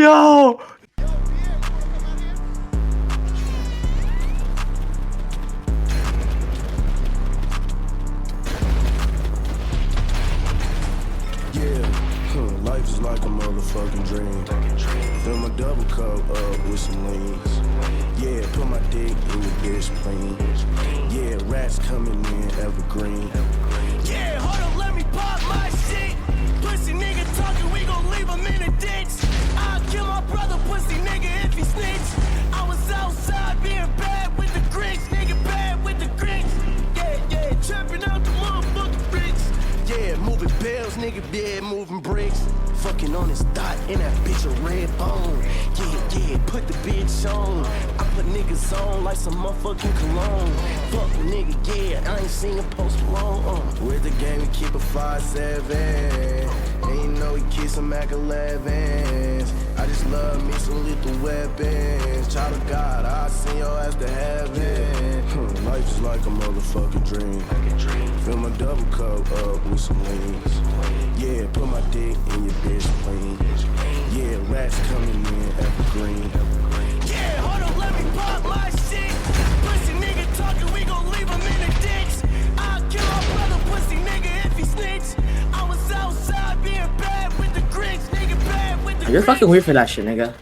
Yo. Life is like a motherfucking dream. Fill my double cup up with some leans. Yeah, put my dick in your bitch clean. Yeah, rats coming in evergreen. Yeah, hold up, let me pop my shit. Pussy nigga talking, we gon' leave him in a ditch. I'll kill my brother, pussy nigga, if he snitch. I was outside being bad with the Grinch, nigga, bad with the Grinch. Yeah, trapping out the motherfucking bricks. Yeah, moving bells, nigga, yeah, moving bricks. Fucking on his dot in that bitch a red bone. Yeah, put the bitch on. I put niggas on like some motherfucking cologne. Fuck a nigga, yeah, I ain't seen a post Malone. With the game, we keep a 5'7". And you know we keep some Mac 11s. I just love me some lethal weapons. Child of God, I send your ass to heaven. Life is like a motherfucking dream. Fill my double cup up with some leans. Yeah, put my dick in your bitch clean. Yeah, rats coming in evergreen. Yeah, hold up, let me pop my shit. Pussy nigga talking, we gon' leave him in a ditch. I'll kill my brother, pussy nigga, if he snitch. I was outside being bad with the Grinch, nigga, bad with the You're fucking weird for that shit, nigga.